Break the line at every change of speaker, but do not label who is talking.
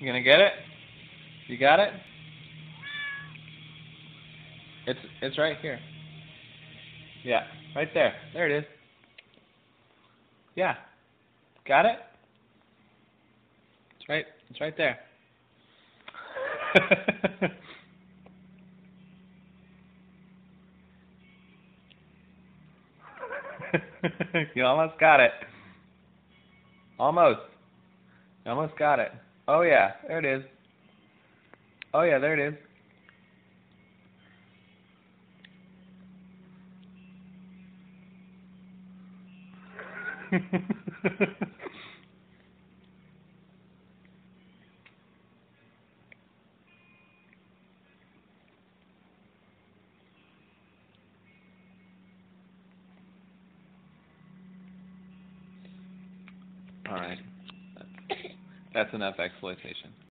You gonna get it? You got it? It's right here. Yeah, right there. There it is. Yeah. Got it? It's right there. You almost got it. Almost. You almost got it. Oh yeah, there it is. Oh yeah, there it is. All right. That's enough exploitation.